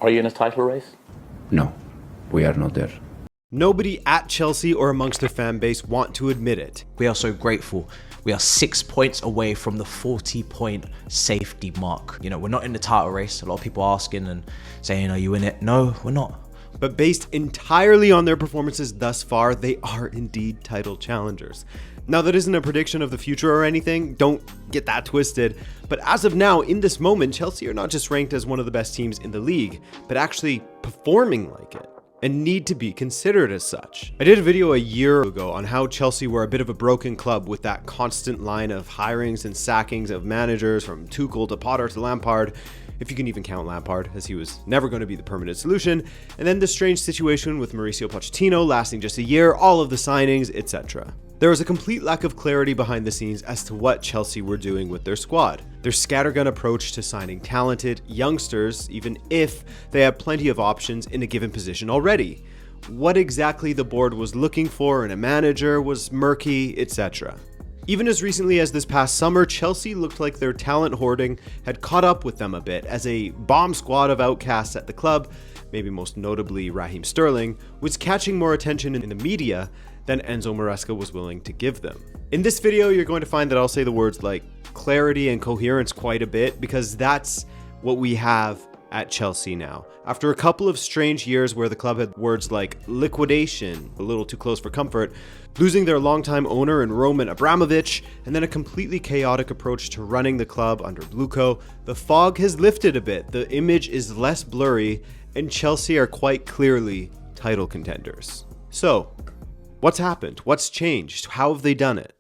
Are you in a title race? No, we are not there. Nobody at Chelsea or amongst their fan base want to admit it. We are so grateful. We are 6 points away from the 40-point safety mark. You know, we're not in the title race. A lot of people asking and saying, are you in it? No, we're not. But based entirely on their performances thus far, they are indeed title challengers. Now, that isn't a prediction of the future or anything, don't get that twisted, but as of now, in this moment, Chelsea are not just ranked as one of the best teams in the league, but actually performing like it, and need to be considered as such. I did a video a year ago on how Chelsea were a bit of a broken club with that constant line of hirings and sackings of managers from Tuchel to Potter to Lampard, if you can even count Lampard, as he was never going to be the permanent solution, and then the strange situation with Mauricio Pochettino lasting just a year, all of the signings, etc. There was a complete lack of clarity behind the scenes as to what Chelsea were doing with their squad. Their scattergun approach to signing talented youngsters, even if they have plenty of options in a given position already. What exactly the board was looking for in a manager was murky, etc. Even as recently as this past summer, Chelsea looked like their talent hoarding had caught up with them a bit, as a bomb squad of outcasts at the club, maybe most notably Raheem Sterling, was catching more attention in the media than Enzo Maresca was willing to give them. In this video, you're going to find that I'll say the words like clarity and coherence quite a bit, because that's what we have at Chelsea now. After a couple of strange years where the club had words like liquidation, a little too close for comfort, losing their longtime owner in Roman Abramovich, and then a completely chaotic approach to running the club under Bluco, the fog has lifted a bit, the image is less blurry, and Chelsea are quite clearly title contenders. So, what's happened? What's changed? How have they done it?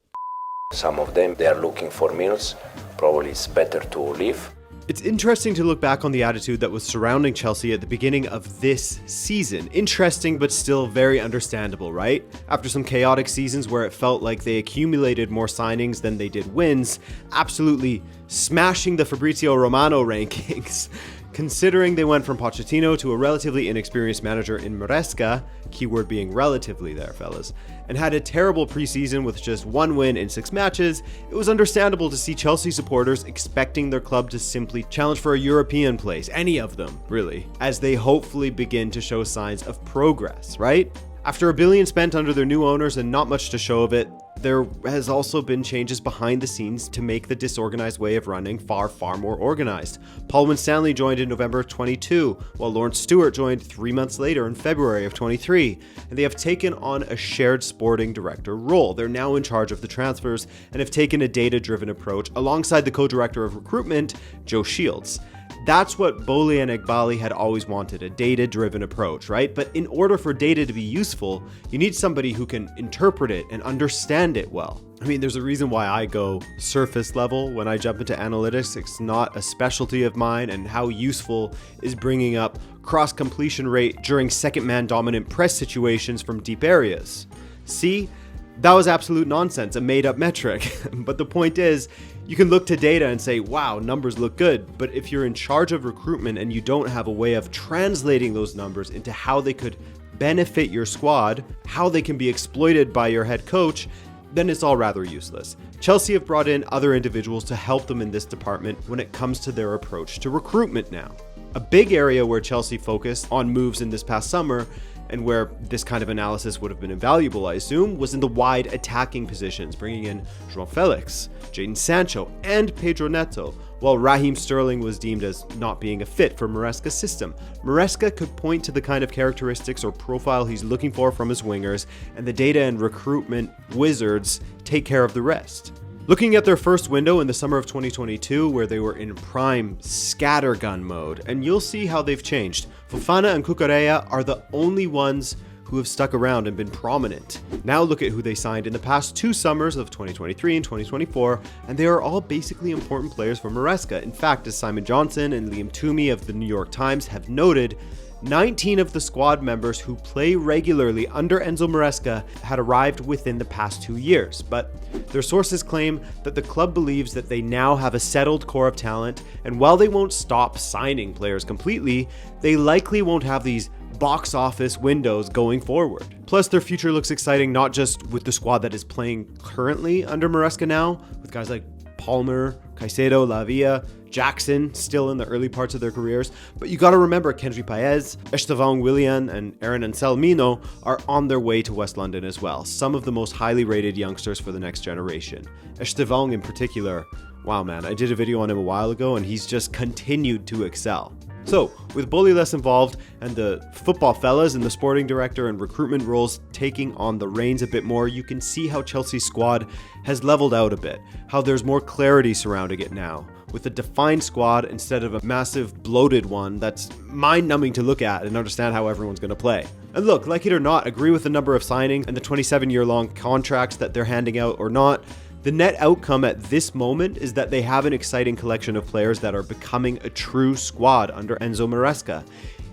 Some of them, they are looking for meals. Probably it's better to leave. It's interesting to look back on the attitude that was surrounding Chelsea at the beginning of this season. Interesting, but still very understandable, right? After some chaotic seasons where it felt like they accumulated more signings than they did wins, absolutely smashing the Fabrizio Romano rankings. Considering they went from Pochettino to a relatively inexperienced manager in Maresca, keyword being relatively there, fellas, and had a terrible preseason with just 1 win in 6 matches, it was understandable to see Chelsea supporters expecting their club to simply challenge for a European place, any of them, really, as they hopefully begin to show signs of progress, right? After $1 billion spent under their new owners and not much to show of it, there has also been changes behind the scenes to make the disorganized way of running far more organized. Paul Winstanley joined in November of 22, while Lawrence Stewart joined 3 months later in February of 23, and they have taken on a shared sporting director role. They're now in charge of the transfers and have taken a data-driven approach alongside the co-director of recruitment, Joe Shields. That's what Bole and Egbali had always wanted, a data-driven approach, right? But in order for data to be useful, you need somebody who can interpret it and understand it well. I mean, there's a reason why I go surface level when I jump into analytics. It's not a specialty of mine, and how useful is bringing up cross-completion rate during second-man dominant press situations from deep areas. See? That was absolute nonsense, a made-up metric. But the point is, you can look to data and say, wow, numbers look good. But if you're in charge of recruitment and you don't have a way of translating those numbers into how they could benefit your squad, how they can be exploited by your head coach, then it's all rather useless. Chelsea have brought in other individuals to help them in this department when it comes to their approach to recruitment now. A big area where Chelsea focused on moves in this past summer, and where this kind of analysis would have been invaluable, I assume, was in the wide attacking positions, bringing in João Felix, Jadon Sancho, and Pedro Neto, while Raheem Sterling was deemed as not being a fit for Maresca's system. Maresca could point to the kind of characteristics or profile he's looking for from his wingers, and the data and recruitment wizards take care of the rest. Looking at their first window in the summer of 2022, where they were in prime scattergun mode, and you'll see how they've changed. Fofana and Cucurella are the only ones who have stuck around and been prominent. Now look at who they signed in the past 2 summers of 2023 and 2024, and they are all basically important players for Maresca. In fact, as Simon Johnson and Liam Toomey of the New York Times have noted, 19 of the squad members who play regularly under Enzo Maresca had arrived within the past 2 years, but their sources claim that the club believes that they now have a settled core of talent, and while they won't stop signing players completely, they likely won't have these box office windows going forward. Plus, their future looks exciting not just with the squad that is playing currently under Maresca now, with guys like Palmer, Caicedo, Lavia, Jackson still in the early parts of their careers, but you gotta remember Kendry Paez, Estevan Willian, and Aaron Anselmino are on their way to West London as well, some of the most highly rated youngsters for the next generation. Estevan in particular, wow man, I did a video on him a while ago and he's just continued to excel. So, with Bully less involved and the football fellas and the sporting director and recruitment roles taking on the reins a bit more, you can see how Chelsea's squad has leveled out a bit, how there's more clarity surrounding it now, with a defined squad instead of a massive bloated one that's mind-numbing to look at and understand how everyone's going to play. And look, like it or not, agree with the number of signings and the 27-year-long contracts that they're handing out or not, the net outcome at this moment is that they have an exciting collection of players that are becoming a true squad under Enzo Maresca.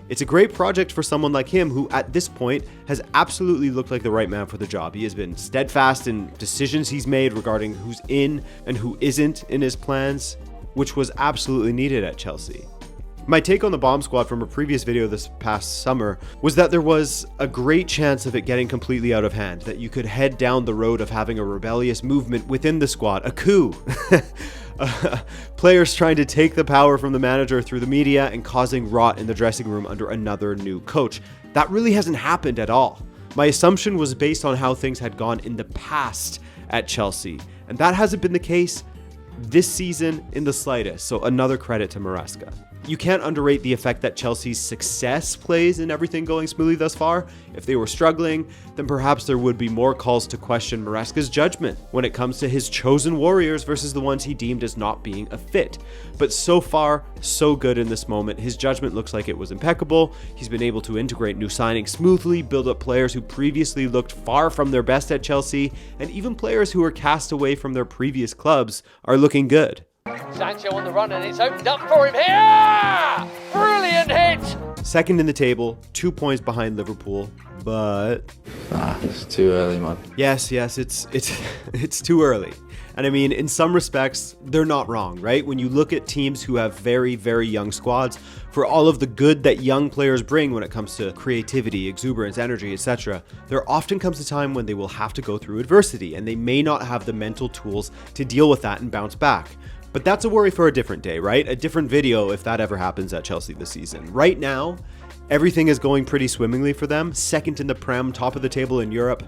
It's a great project for someone like him who at this point has absolutely looked like the right man for the job. He has been steadfast in decisions he's made regarding who's in and who isn't in his plans, which was absolutely needed at Chelsea. My take on the bomb squad from a previous video this past summer was that there was a great chance of it getting completely out of hand, that you could head down the road of having a rebellious movement within the squad, a coup. Players trying to take the power from the manager through the media and causing rot in the dressing room under another new coach. That really hasn't happened at all. My assumption was based on how things had gone in the past at Chelsea, and that hasn't been the case this season in the slightest, so another credit to Maresca. You can't underrate the effect that Chelsea's success plays in everything going smoothly thus far. If they were struggling, then perhaps there would be more calls to question Maresca's judgment when it comes to his chosen warriors versus the ones he deemed as not being a fit. But so far, so good in this moment. His judgment looks like it was impeccable. He's been able to integrate new signings smoothly, build up players who previously looked far from their best at Chelsea, and even players who were cast away from their previous clubs are looking good. Sancho on the run and it's opened up for him here! Brilliant hit! Second in the table, 2 points behind Liverpool, but... It's too early, man. Yes, it's too early. And I mean, in some respects, they're not wrong, right? When you look at teams who have very, very young squads, for all of the good that young players bring when it comes to creativity, exuberance, energy, etc., there often comes a time when they will have to go through adversity, and they may not have the mental tools to deal with that and bounce back. But that's a worry for a different day, right? A different video if that ever happens at Chelsea this season. Right now, everything is going pretty swimmingly for them. Second in the Prem, top of the table in Europe.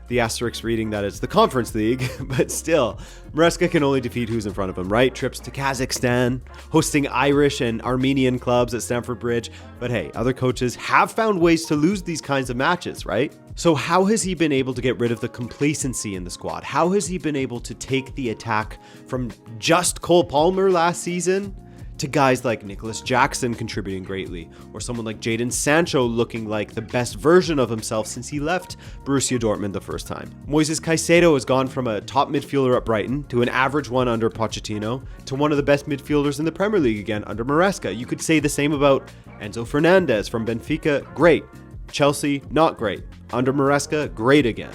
The asterisk reading that it's the Conference League, but still, Maresca can only defeat who's in front of him, right? Trips to Kazakhstan, hosting Irish and Armenian clubs at Stamford Bridge. But hey, other coaches have found ways to lose these kinds of matches, right? So how has he been able to get rid of the complacency in the squad? How has he been able to take the attack from just Cole Palmer last season to guys like Nicholas Jackson contributing greatly, or someone like Jadon Sancho looking like the best version of himself since he left Borussia Dortmund the first time? Moises Caicedo has gone from a top midfielder at Brighton to an average one under Pochettino to one of the best midfielders in the Premier League again under Maresca. You could say the same about Enzo Fernandez from Benfica, great. Chelsea, not great. Under Maresca, great again.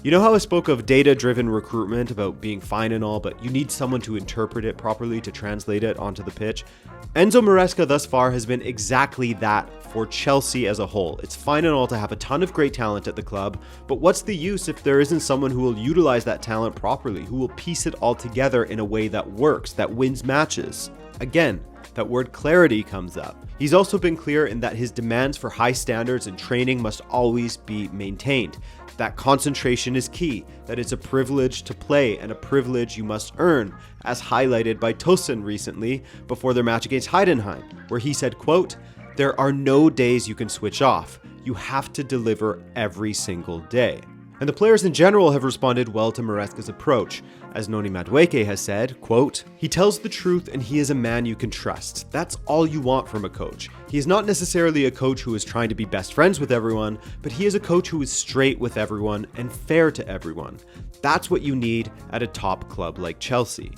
You know how I spoke of data-driven recruitment about being fine and all, but you need someone to interpret it properly to translate it onto the pitch? Enzo Maresca thus far has been exactly that for Chelsea as a whole. It's fine and all to have a ton of great talent at the club, but what's the use if there isn't someone who will utilize that talent properly, who will piece it all together in a way that works, that wins matches? Again, that word clarity comes up. He's also been clear in that his demands for high standards and training must always be maintained. That concentration is key, that it's a privilege to play and a privilege you must earn, as highlighted by Tosin recently before their match against Heidenheim, where he said, quote, "There are no days you can switch off. You have to deliver every single day." And the players in general have responded well to Maresca's approach. As Noni Madueke has said, quote, "He tells the truth and he is a man you can trust. That's all you want from a coach. He is not necessarily a coach who is trying to be best friends with everyone, but he is a coach who is straight with everyone and fair to everyone. That's what you need at a top club like Chelsea."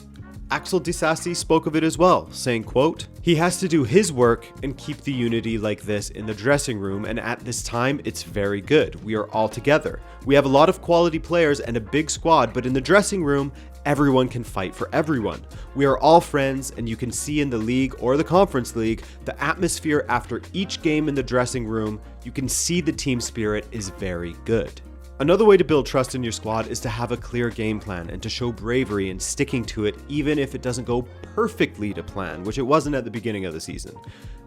Axel Disasi spoke of it as well, saying, quote, "He has to do his work and keep the unity like this in the dressing room, and at this time, it's very good. We are all together. We have a lot of quality players and a big squad, but in the dressing room, everyone can fight for everyone. We are all friends, and you can see in the league or the Conference League, the atmosphere after each game in the dressing room, you can see the team spirit is very good." Another way to build trust in your squad is to have a clear game plan and to show bravery in sticking to it even if it doesn't go perfectly to plan, which it wasn't at the beginning of the season.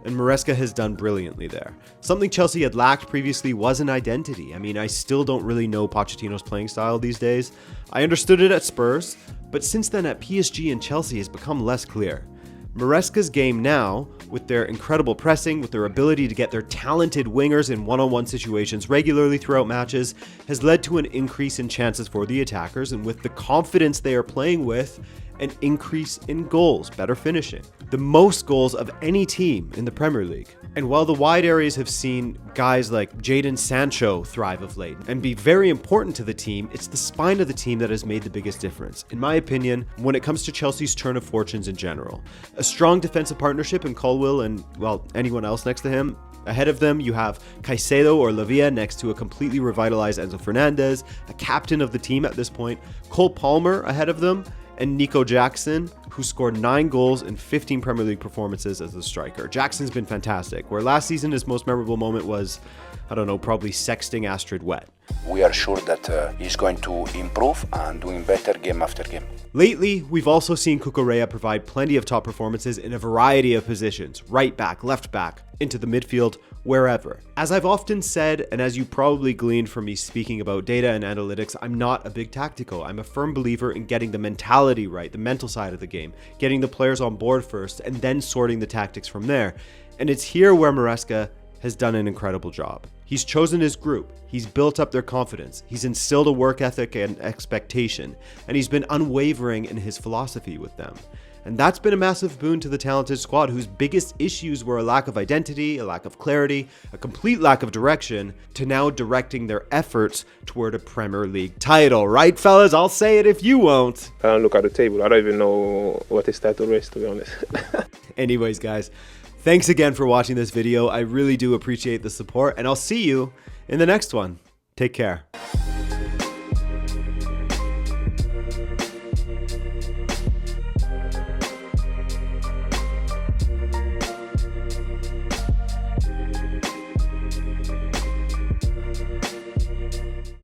And Maresca has done brilliantly there. Something Chelsea had lacked previously was an identity. I mean, I still don't really know Pochettino's playing style these days. I understood it at Spurs, but since then at PSG and Chelsea has become less clear. Maresca's game now, with their incredible pressing, with their ability to get their talented wingers in one-on-one situations regularly throughout matches, has led to an increase in chances for the attackers, and with the confidence they are playing with, an increase in goals, better finishing. The most goals of any team in the Premier League. And while the wide areas have seen guys like Jadon Sancho thrive of late and be very important to the team, it's the spine of the team that has made the biggest difference, in my opinion, when it comes to Chelsea's turn of fortunes in general. A strong defensive partnership in Colwill and, well, anyone else next to him. Ahead of them, you have Caicedo or Lavia next to a completely revitalized Enzo Fernandez, a captain of the team at this point, Cole Palmer ahead of them, and Nico Jackson, who scored 9 goals in 15 Premier League performances as a striker. Jackson's been fantastic, where last season his most memorable moment was, I don't know, probably sexting Astrid Wet. We are sure that he's going to improve and doing better game after game. Lately, we've also seen Cucurella provide plenty of top performances in a variety of positions, right back, left back, into the midfield, wherever. As I've often said, and as you probably gleaned from me speaking about data and analytics, I'm not a big tactico. I'm a firm believer in getting the mentality right, the mental side of the game, getting the players on board first, and then sorting the tactics from there. And it's here where Maresca has done an incredible job. He's chosen his group, he's built up their confidence, he's instilled a work ethic and expectation, and he's been unwavering in his philosophy with them. And that's been a massive boon to the talented squad whose biggest issues were a lack of identity, a lack of clarity, a complete lack of direction, to now directing their efforts toward a Premier League title. Right, fellas? I'll say it if you won't. I don't look at the table. I don't even know what is title race, to be honest. Anyways, guys, thanks again for watching this video. I really do appreciate the support, and I'll see you in the next one. Take care.